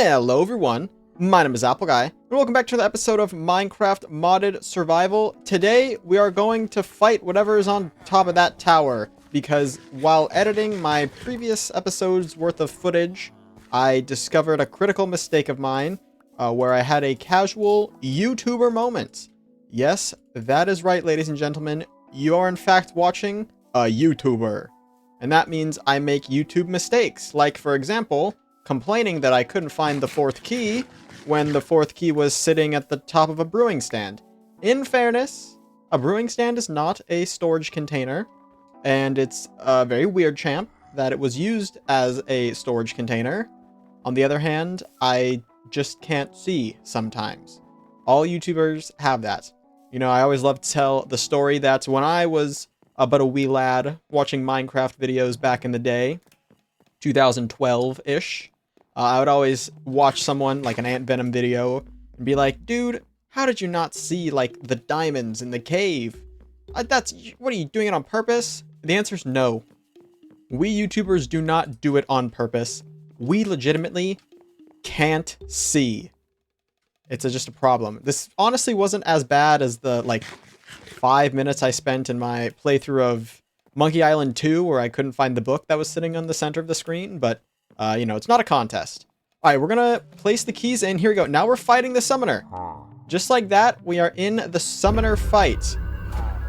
Hello everyone, my name is Appleguy, and welcome back to the episode of Minecraft Modded Survival. Today, we are going to fight whatever is on top of that tower, because while editing my previous episode's worth of footage, I discovered a critical mistake of mine, where I had a casual YouTuber moment. Yes, that is right, ladies and gentlemen, you are in fact watching a YouTuber. And that means I make YouTube mistakes, like, for example, complaining that I couldn't find the fourth key when the fourth key was sitting at the top of a brewing stand. In fairness, a brewing stand is not a storage container, and it's a very weird champ that it was used as a storage container. On the other hand, I just can't see sometimes. All YouTubers have that. You know, I always love to tell the story that when I was but a wee lad watching Minecraft videos back in the day, 2012-ish, I would always watch someone, like an Ant Venom video, and be like, dude, how did you not see, like, the diamonds in the cave? What are you doing it on purpose? The answer is no. We YouTubers do not do it on purpose. We legitimately can't see. It's just a problem. This honestly wasn't as bad as the, like, 5 minutes I spent in my playthrough of Monkey Island 2, where I couldn't find the book that was sitting on the center of the screen, but, you know, it's not a contest. Alright, we're gonna place the keys in. Here we go. Now we're fighting the summoner. Just like that, we are in the summoner fight.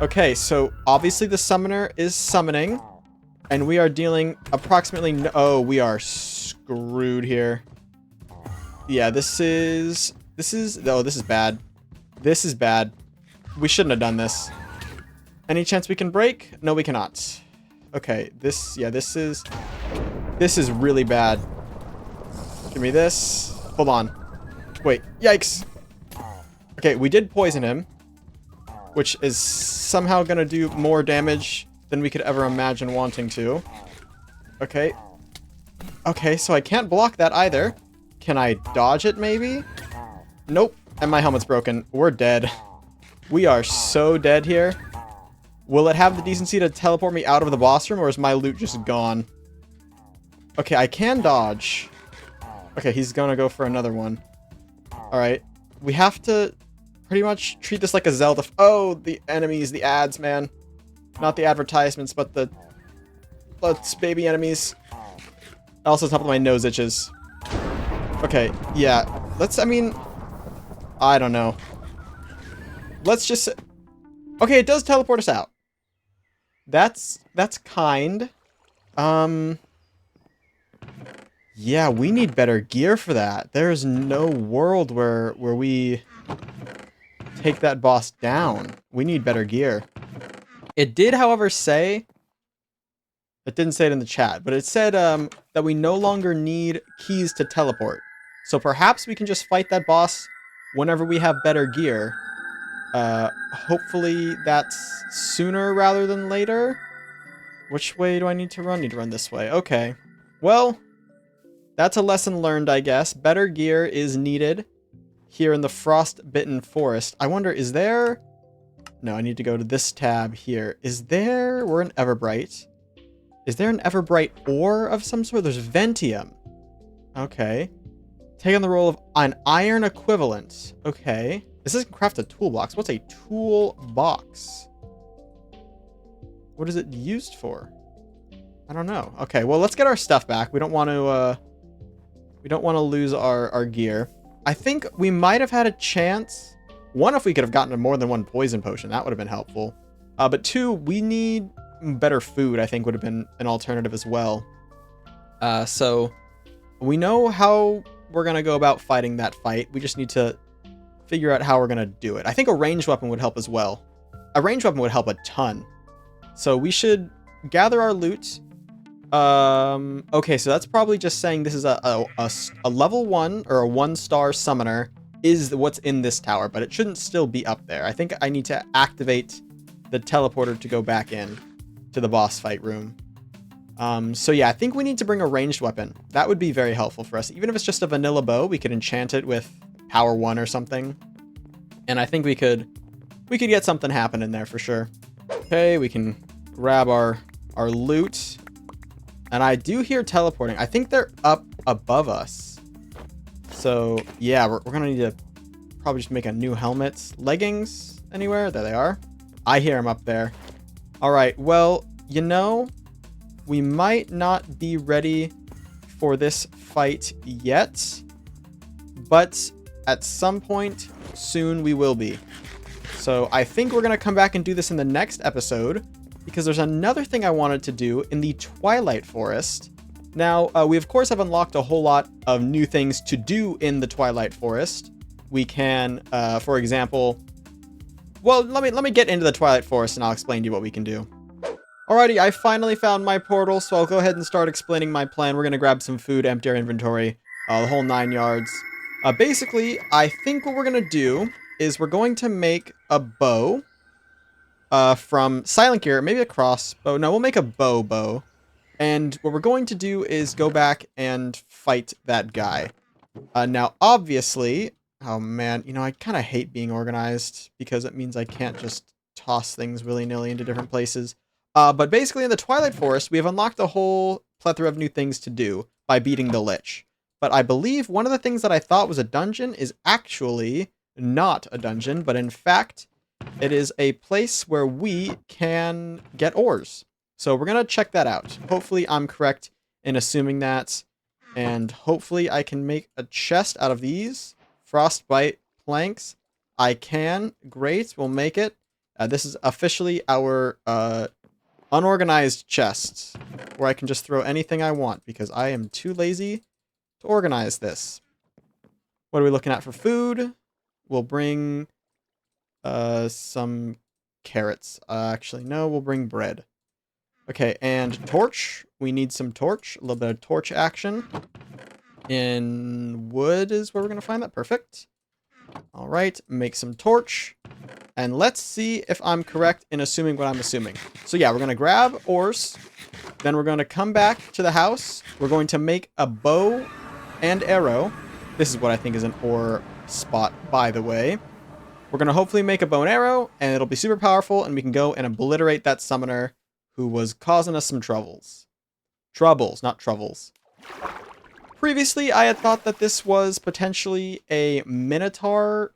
Okay, so obviously the summoner is summoning, and we are dealing approximately... Oh, we are screwed here. Yeah, this is... Oh, this is bad. This is bad. We shouldn't have done this. Any chance we can break? No, we cannot. Okay, this is really bad. Give me this. Hold on. Wait, yikes. Okay, we did poison him, which is somehow gonna do more damage than we could ever imagine wanting to. Okay. Okay, so I can't block that either. Can I dodge it, maybe? Nope. And my helmet's broken. We're dead. We are so dead here. Will it have the decency to teleport me out of the boss room, or is my loot just gone? Okay, I can dodge. Okay, he's gonna go for another one. Alright. We have to pretty much treat this like a Zelda... Oh, the enemies, the ads, man. Not the advertisements, but the... Let's baby enemies. Also, top of my nose itches. Okay, yeah. I don't know. Let's just... Okay, it does teleport us out. That's kind. Yeah, we need better gear for that. There's no world where we take that boss down. We need better gear. It did, however, say... It didn't say it in the chat, but it said that we no longer need keys to teleport. So perhaps we can just fight that boss whenever we have better gear. Hopefully that's sooner rather than later. Which way do I need to run? I need to run this way. Okay. Well, that's a lesson learned, I guess. Better gear is needed here in the Frostbitten Forest. I wonder, is there... No, I need to go to this tab here. Is there... We're in Everbright. Is there an Everbright ore of some sort? There's Ventium. Okay. Take on the role of an iron equivalent. Okay. This doesn't craft a toolbox. What's a toolbox? What is it used for? I don't know. Okay, well, let's get our stuff back. We don't want to lose our gear. I think we might have had a chance. One, if we could have gotten more than one poison potion, that would have been helpful. But two, we need better food, I think would have been an alternative as well. So we know how we're going to go about fighting that fight. We just need to figure out how we're going to do it. I think a ranged weapon would help as well. A ranged weapon would help a ton. So we should gather our loot. Okay, so that's probably just saying this is a level 1 or a 1-star summoner is what's in this tower, but it shouldn't still be up there. I think I need to activate the teleporter to go back in to the boss fight room. So yeah, I think we need to bring a ranged weapon. That would be very helpful for us. Even if it's just a vanilla bow, we could enchant it with Power 1 or something. And I think we could get something happening there for sure. Okay, we can grab our loot. And I do hear teleporting. I think they're up above us. So, yeah, we're going to need to probably just make a new helmet. Leggings anywhere? There they are. I hear them up there. All right, well, you know, we might not be ready for this fight yet, but at some point soon we will be. So I think we're going to come back and do this in the next episode, because there's another thing I wanted to do in the Twilight Forest. Now, we of course have unlocked a whole lot of new things to do in the Twilight Forest. We can, for example, well, let me get into the Twilight Forest and I'll explain to you what we can do. Alrighty, I finally found my portal, so I'll go ahead and start explaining my plan. We're going to grab some food, empty our inventory, the whole 9 yards. Basically, I think what we're going to do is we're going to make a bow from silent gear, maybe a crossbow. No, we'll make a bow. And what we're going to do is go back and fight that guy. Now, obviously, oh man, you know, I kind of hate being organized because it means I can't just toss things willy-nilly into different places. But basically in the Twilight Forest, we have unlocked a whole plethora of new things to do by beating the Lich. But I believe one of the things that I thought was a dungeon is actually not a dungeon, but in fact, it is a place where we can get ores. So we're going to check that out. Hopefully I'm correct in assuming that. And hopefully I can make a chest out of these frostbite planks. I can. Great. We'll make it. This is officially our unorganized chest, where I can just throw anything I want because I am too lazy to organize this. What are we looking at for food? We'll bring some carrots. Actually, no, we'll bring bread. Okay, and torch. We need some torch. A little bit of torch action. In wood is where we're going to find that. Perfect. All right, make some torch. And let's see if I'm correct in assuming what I'm assuming. So yeah, we're going to grab ores. Then we're going to come back to the house. We're going to make a bow and arrow. This is what I think is an ore spot, by the way. We're going to hopefully make a bow and arrow, and it'll be super powerful, and we can go and obliterate that summoner who was causing us some troubles. Troubles, not troubles. Previously, I had thought that this was potentially a Minotaur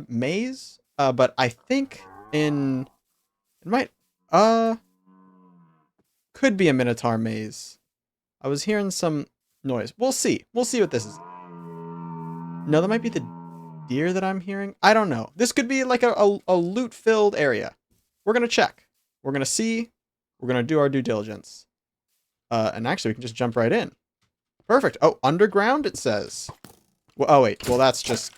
maze, but I think it might, could be a Minotaur maze. I was hearing some noise. We'll see. We'll see what this is. No, that might be the deer that I'm hearing. I don't know. This could be like a loot-filled area. We're going to check. We're going to see. We're going to do our due diligence. And actually, we can just jump right in. Perfect. Oh, underground, it says. Well, oh, wait. Well, that's just...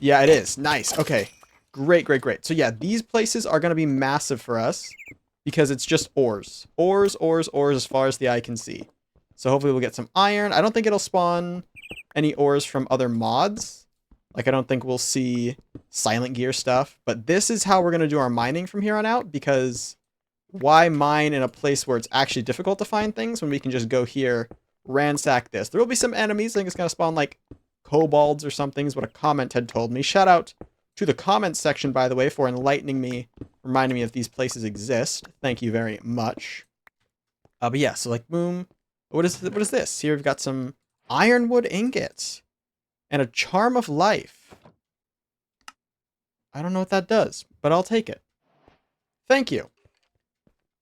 Yeah, it is. Nice. Okay. Great, great, great. So, yeah, these places are going to be massive for us because it's just ores. Ores, ores, ores as far as the eye can see. So, hopefully, we'll get some iron. I don't think it'll spawn any ores from other mods. Like, I don't think we'll see silent gear stuff. But this is how we're going to do our mining from here on out, because why mine in a place where it's actually difficult to find things when we can just go here, ransack this? There will be some enemies. I think it's going to spawn, like, kobolds or something is what a comment had told me. Shout out to the comments section, by the way, for enlightening me, reminding me if these places exist. Thank you very much. But yeah, so, like, boom. What is this? Here we've got some ironwood ingots and a charm of life. I don't know what that does, but I'll take it. Thank you.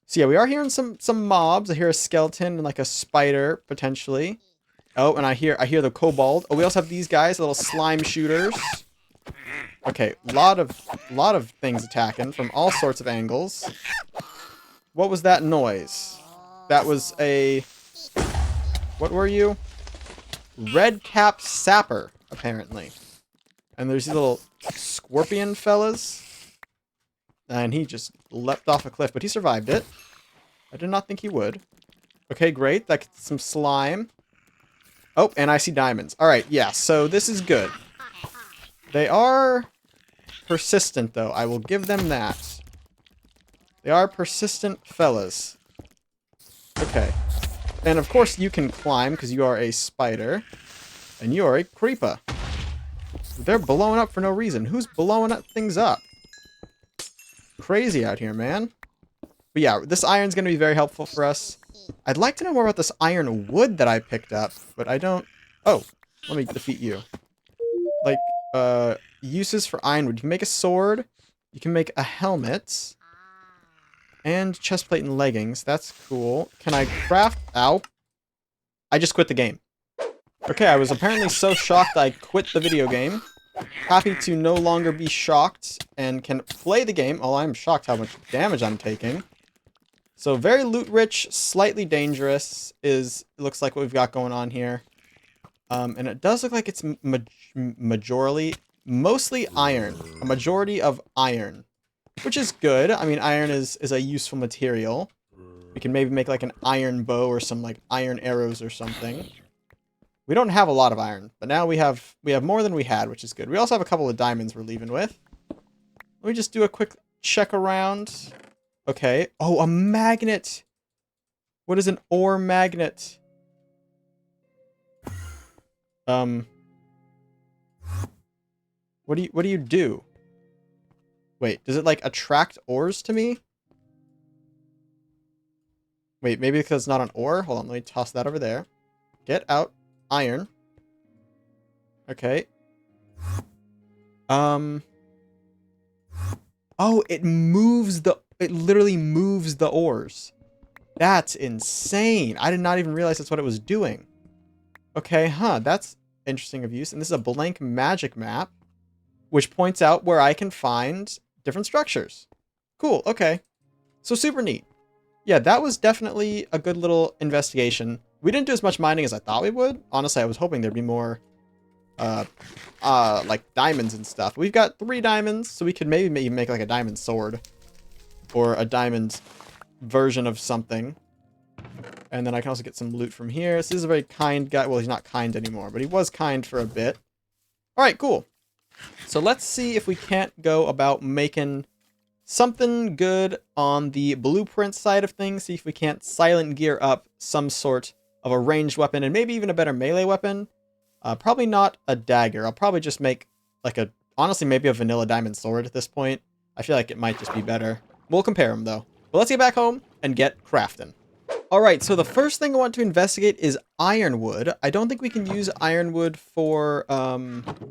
So yeah, we are hearing some mobs. I hear a skeleton and like a spider potentially. Oh, and I hear the kobold. Oh, we also have these guys, little slime shooters. Okay, lot of things attacking from all sorts of angles. What was that noise? That was a... What were you? Red-capped sapper, apparently. And there's these little scorpion fellas. And he just leapt off a cliff, but he survived it. I did not think he would. Okay, great. That gets some slime. Oh, and I see diamonds. Alright, yeah, so this is good. They are persistent, though. I will give them that. They are persistent fellas. Okay. And of course you can climb, because you are a spider. And you are a creeper. They're blowing up for no reason. Who's blowing up things up? Crazy out here, man. But yeah, this iron's going to be very helpful for us. I'd like to know more about this iron wood that I picked up, but I don't... Oh, let me defeat you. like uses for ironwood. You can make a sword. You can make a helmet. And chestplate and leggings. That's cool. Can I craft... Ow. I just quit the game. Okay, I was apparently so shocked I quit the video game. Happy to no longer be shocked and can play the game. Oh, I'm shocked how much damage I'm taking. So very loot rich, slightly dangerous looks like what we've got going on here. And it does look like it's mostly iron. A majority of iron. Which is good. I mean, iron is a useful material. We can maybe make like an iron bow or some like iron arrows or something. We don't have a lot of iron, but now we have more than we had, which is good. We also have a couple of diamonds we're leaving with. Let me just do a quick check around. Okay. Oh, a magnet. What is an ore magnet? What do you do? Wait, does it like attract ores to me? Wait, maybe because it's not an ore? Hold on, let me toss that over there. Get out iron. Okay. Oh, it literally moves the ores. That's insane. I did not even realize that's what it was doing. Okay, huh, that's interesting of use. And this is a blank magic map, which points out where I can find different structures. Cool, okay. So super neat. Yeah, that was definitely a good little investigation. We didn't do as much mining as I thought we would. Honestly, I was hoping there'd be more, like diamonds and stuff. We've got 3 diamonds, so we could maybe make like a diamond sword. Or a diamond version of something. And then I can also get some loot from here. So this is a very kind guy. Well, he's not kind anymore, but he was kind for a bit. Alright, cool. So let's see if we can't go about making something good on the blueprint side of things. See if we can't silent gear up some sort of a ranged weapon and maybe even a better melee weapon. Probably not a dagger. I'll probably just make like honestly, maybe a vanilla diamond sword at this point. I feel like it might just be better. We'll compare them though. But let's get back home and get crafting. Alright, so the first thing I want to investigate is ironwood. I don't think we can use ironwood for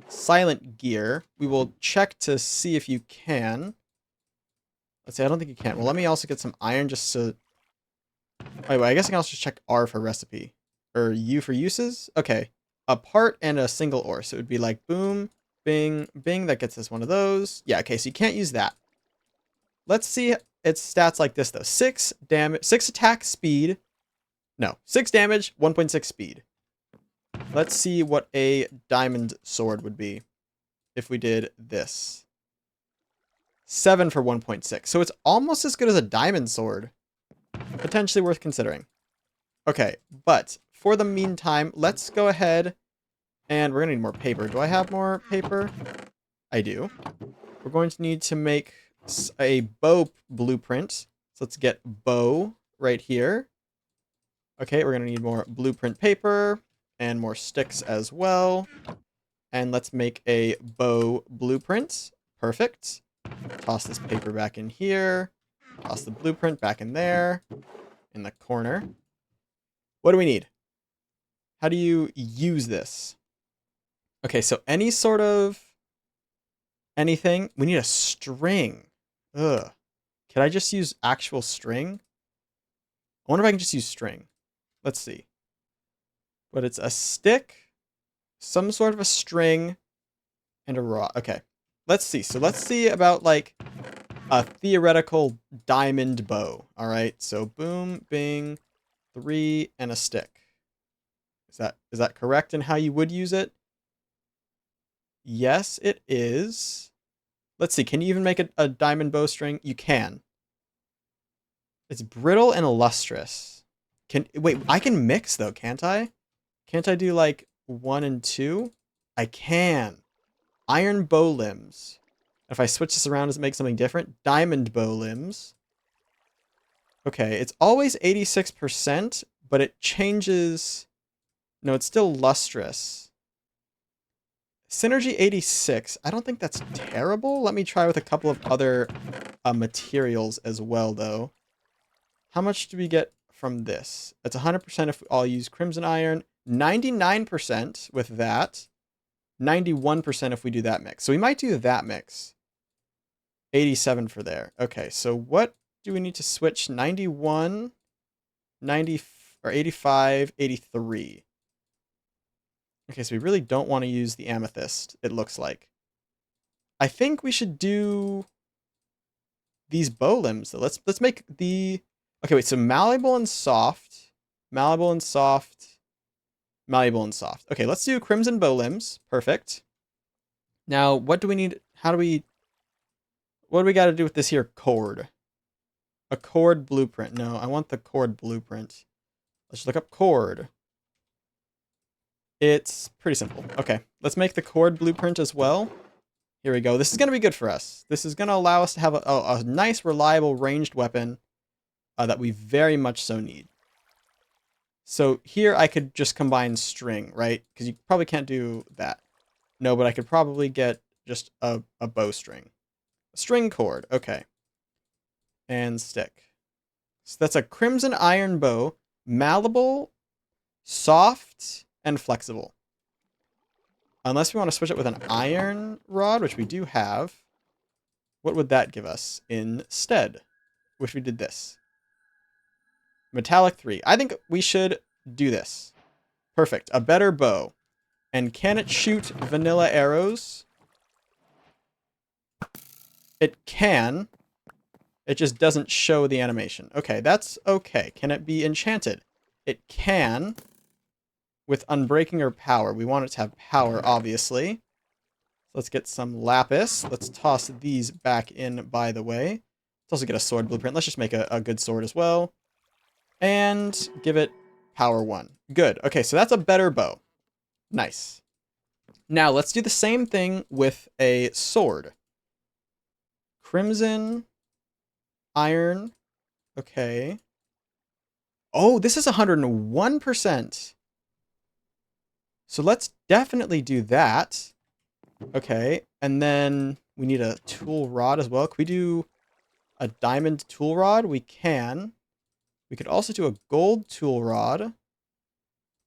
silent gear. We will check to see if you can. Let's see, I don't think you can. Well, let me also get some iron just to... Wait, I guess I can also just check R for recipe. Or U for uses? Okay. A part and a single ore. So it would be like boom, bing, bing. That gets us one of those. Yeah, okay, so you can't use that. Let's see its stats like this, though. 6 damage, 6 attack speed. No, 6 damage, 1.6 speed. Let's see what a diamond sword would be if we did this. 7 for 1.6. So it's almost as good as a diamond sword. Potentially worth considering. Okay, but for the meantime, let's go ahead and we're going to need more paper. Do I have more paper? I do. We're going to need to make a bow blueprint. So let's get bow right here. Okay, we're going to need more blueprint paper and more sticks as well. And let's make a bow blueprint. Perfect. Toss this paper back in here. Toss the blueprint back in there. In the corner. What do we need? How do you use this? Okay, so any sort of anything. We need a string. Ugh. Can I just use actual string? I wonder if I can just use string. Let's see. But it's a stick, some sort of a string, and a rod. Okay. Let's see. So let's see about like a theoretical diamond bow. All right. So boom, bing, 3, and a stick. Is that correct in how you would use it? Yes, it is. Let's see. Can you even make a diamond bowstring? You can. It's brittle and lustrous. Wait, I can mix though, can't I? Can't I do like 1 and 2? I can. Iron bow limbs. If I switch this around, does it make something different? Diamond bow limbs. Okay, it's always 86%, but it changes. No, it's still lustrous. Synergy 86. I don't think that's terrible. Let me try with a couple of other materials as well, though. How much do we get from this? It's 100% if we all use crimson iron. 99% with that. 91% if we do that mix. So we might do that mix. 87 for there. Okay, so what do we need to switch? 91, 90, or 85, 83. Okay, so we really don't want to use the amethyst, it looks like. I think we should do these bow limbs. So let's make the... Okay, wait, so malleable and soft. Malleable and soft. Malleable and soft. Okay, let's do crimson bow limbs. Perfect. Now, what do we need? What do we got to do with this here cord? A cord blueprint. No, I want the cord blueprint. Let's look up cord. It's pretty simple. Okay, let's make the cord blueprint as well. Here we go. This is going to be good for us. This is going to allow us to have a nice, reliable, ranged weapon that we very much so need. So here I could just combine string, right? Because you probably can't do that. No, but I could probably get just a bowstring. A string cord. Okay. And stick. So that's a crimson iron bow. Malleable, soft, and flexible. Unless we want to switch it with an iron rod, which we do have. What would that give us instead? Wish we did this. Metallic 3. I think we should do this. Perfect. A better bow. And can it shoot vanilla arrows? It can. It just doesn't show the animation. Okay, that's okay. Can it be enchanted? It can. With unbreaking or power. We want it to have power, obviously. Let's get some lapis. Let's toss these back in, by the way. Let's also get a sword blueprint. Let's just make a good sword as well. And give it power 1. Good. Okay, so that's a better bow. Nice. Now, let's do the same thing with a sword. Crimson. Iron. Okay. Oh, this is 101%. So let's definitely do that. Okay, and then we need a tool rod as well. Can we do a diamond tool rod? We can. We could also do a gold tool rod.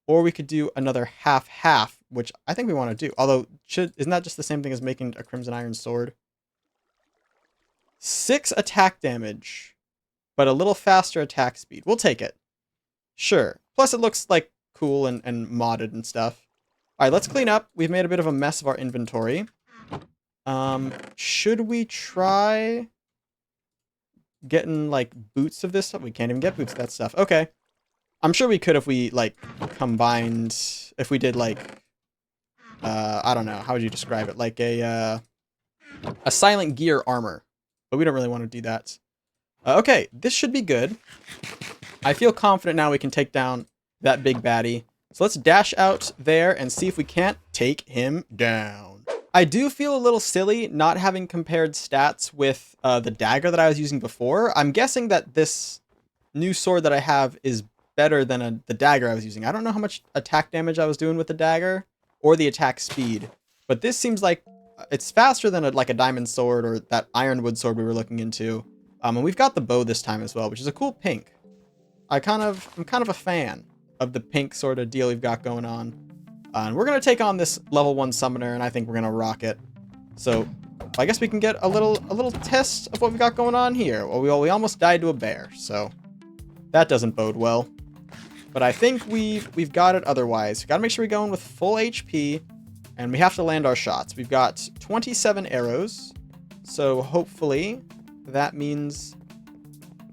Or we could do another half-half, which I think we want to do. Although, isn't that just the same thing as making a crimson iron sword? 6 attack damage, but a little faster attack speed. We'll take it. Sure. Plus it looks like cool and modded and stuff. Alright, let's clean up. We've made a bit of a mess of our inventory. Should we try getting, like, boots of this stuff? We can't even get boots of that stuff. Okay. I'm sure we could if we, like, combined... If we did, like... I don't know. How would you describe it? Like a silent gear armor. But we don't really want to do that. Okay, this should be good. I feel confident now we can take down that big baddie. So let's dash out there and see if we can't take him down. I do feel a little silly not having compared stats with the dagger that I was using before. I'm guessing that this new sword that I have is better than the dagger I was using. I don't know how much attack damage I was doing with the dagger or the attack speed, but this seems like it's faster than like a diamond sword or that ironwood sword we were looking into. And we've got the bow this time as well, which is a cool pink. I'm kind of a fan of the pink sort of deal we've got going on. And we're going to take on this level 1 summoner, and I think we're going to rock it. So I guess we can get a little test of what we've got going on here. Well, we almost died to a bear, so that doesn't bode well. But I think we've got it otherwise. We've got to make sure we go in with full HP, and we have to land our shots. We've got 27 arrows, so hopefully that means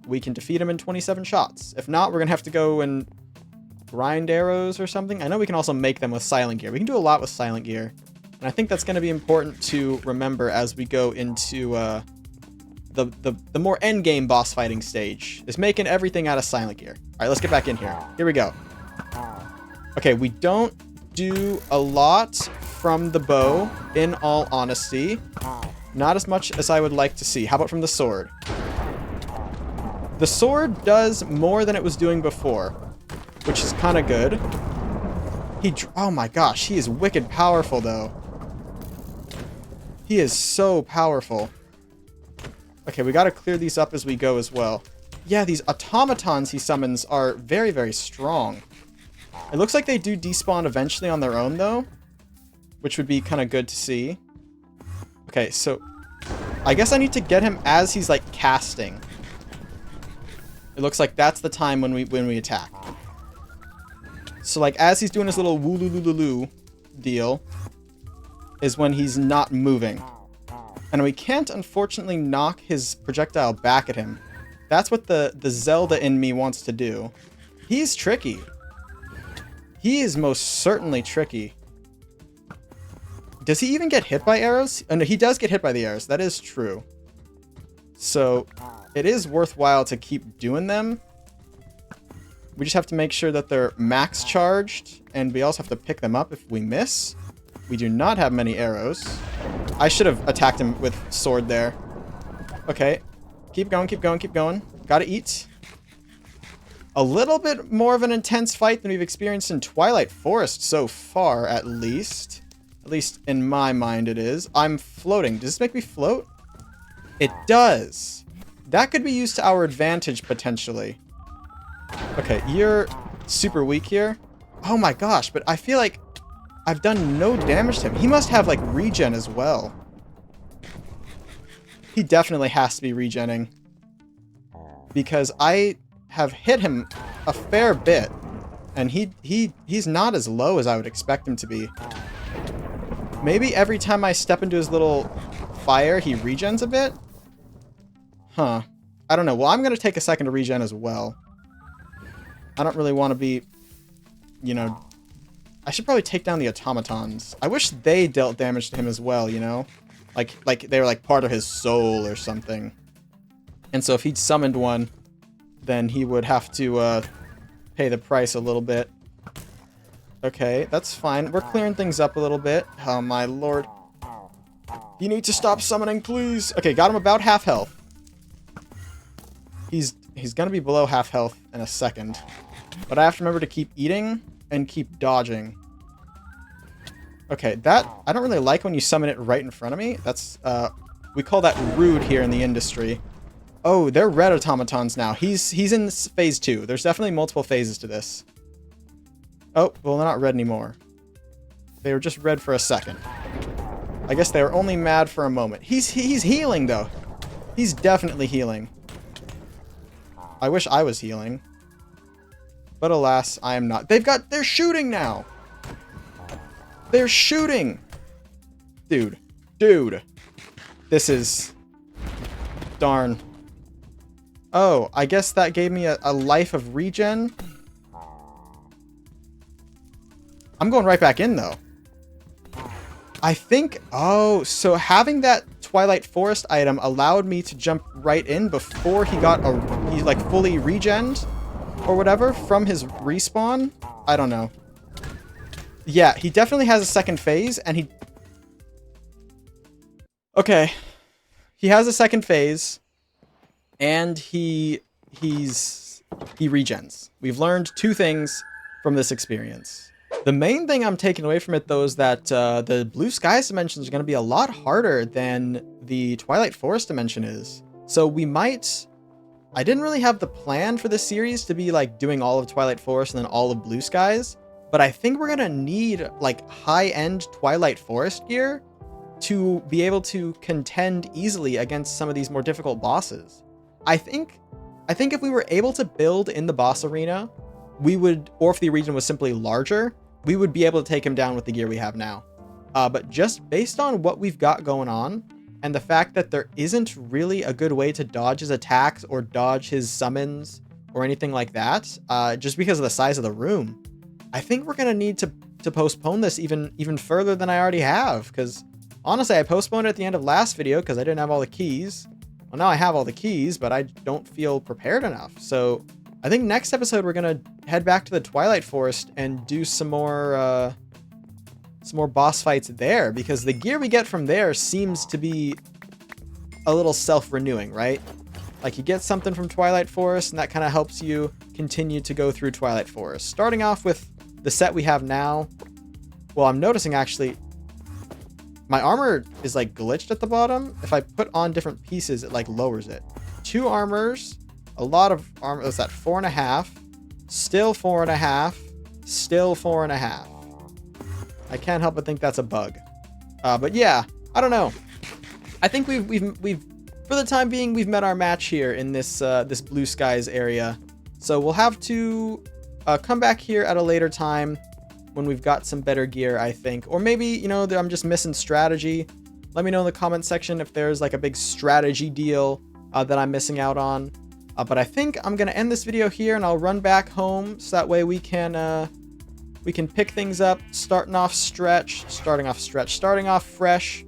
we can defeat him in 27 shots. If not, we're going to have to go and grind arrows or something. I know we can also make them with silent gear. We can do a lot with silent gear. And I think that's going to be important to remember as we go into the more endgame boss fighting stage. Is making everything out of silent gear. Alright, let's get back in here. Here we go. Okay, we don't do a lot from the bow, in all honesty. Not as much as I would like to see. How about from the sword? The sword does more than it was doing before, which is kind of good. Oh my gosh, he is wicked powerful though. He is so powerful. Okay, we gotta clear these up as we go as well. Yeah, these automatons he summons are very, very strong. It looks like they do despawn eventually on their own though. which would be kind of good to see. Okay, so I guess I need to get him as he's like casting. It looks like that's the time when we attack. So like as he's doing his little woo-loo-loo-loo deal is when he's not moving. And we can't unfortunately knock his projectile back at him. That's what the Zelda in me wants to do. He's tricky. He is most certainly tricky. Does he even get hit by arrows? Oh, no, he does get hit by the arrows. That is true. So it is worthwhile to keep doing them. We just have to make sure that they're max charged, and we also have to pick them up if we miss. We do not have many arrows. I should have attacked him with sword there. Okay. Keep going, keep going, keep going. Gotta eat. A little bit more of an intense fight than we've experienced in Twilight Forest so far, at least. At least in my mind it is. I'm floating. Does this make me float? It does. That could be used to our advantage, potentially. Okay, you're super weak here. Oh my gosh, but I feel like I've done no damage to him. He must have, like, regen as well. He definitely has to be regenning. Because I have hit him a fair bit. And he's not as low as I would expect him to be. Maybe every time I step into his little fire, he regens a bit? Huh. I don't know. Well, I'm going to take a second to regen as well. I don't really want to be, you know... I should probably take down the automatons. I wish they dealt damage to him as well, you know? Like they were like part of his soul or something. And so if he'd summoned one, then he would have to pay the price a little bit. Okay, that's fine. We're clearing things up a little bit. Oh my lord. You need to stop summoning, please. Okay, got him about half health. He's gonna be below half health in a second. But I have to remember to keep eating and keep dodging. Okay, that... I don't really like when you summon it right in front of me. That's, we call that rude here in the industry. Oh, they're red automatons now. He's in phase 2. There's definitely multiple phases to this. Oh, well, they're not red anymore. They were just red for a second. I guess they were only mad for a moment. He's healing, though. He's definitely healing. I wish I was healing. But alas, I am not. They're shooting now! They're shooting! Dude. Dude. This is... Darn. Oh, I guess that gave me a life of regen. I'm going right back in, though. I think... Oh, so having that Twilight Forest item allowed me to jump right in before he got he like fully regened or whatever from his respawn. I don't know. Yeah, he definitely has a second phase, and he... Okay. He has a second phase, and he regens. We've learned 2 things from this experience. The main thing I'm taking away from it, though, is that the Blue Skies dimensions are going to be a lot harder than the Twilight Forest dimension is. So we might... I didn't really have the plan for this series to be, like, doing all of Twilight Forest and then all of Blue Skies. But I think we're going to need, like, high-end Twilight Forest gear to be able to contend easily against some of these more difficult bosses. I think if we were able to build in the boss arena, we would, or if the region was simply larger, we would be able to take him down with the gear we have now. But just based on what we've got going on, and the fact that there isn't really a good way to dodge his attacks or dodge his summons or anything like that, just because of the size of the room, I think we're going to need to postpone this even further than I already have, because honestly, I postponed it at the end of last video because I didn't have all the keys. Well, now I have all the keys, but I don't feel prepared enough. So I think next episode we're going to head back to the Twilight Forest and do some more boss fights there, because the gear we get from there seems to be a little self-renewing, right? Like, you get something from Twilight Forest, and that kind of helps you continue to go through Twilight Forest. Starting off with the set we have now, well, I'm noticing, actually, my armor is, like, glitched at the bottom. If I put on different pieces, it, like, lowers it. 2 armors, a lot of armor. What's that? 4.5. Still 4.5. Still 4.5. I can't help but think that's a bug. But yeah, I don't know. I think we've for the time being, we've met our match here in this this blue skies area. So we'll have to come back here at a later time when we've got some better gear, I think. Or maybe, you know, I'm just missing strategy. Let me know in the comment section if there's like a big strategy deal that I'm missing out on. But I think I'm gonna end this video here, and I'll run back home so that way we can pick things up, starting off fresh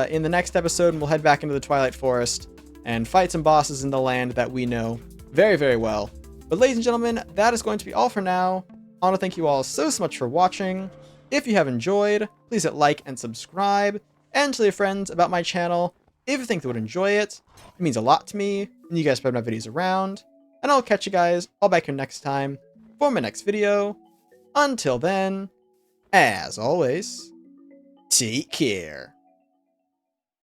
in the next episode, and we'll head back into the Twilight Forest and fight some bosses in the land that we know very, very well. But ladies and gentlemen, that is going to be all for now. I want to thank you all so much for watching. If you have enjoyed, please hit like and subscribe, and tell your friends about my channel if you think they would enjoy it. It means a lot to me, and you guys spread my videos around. And I'll catch you guys all back here next time for my next video. Until then, as always, take care.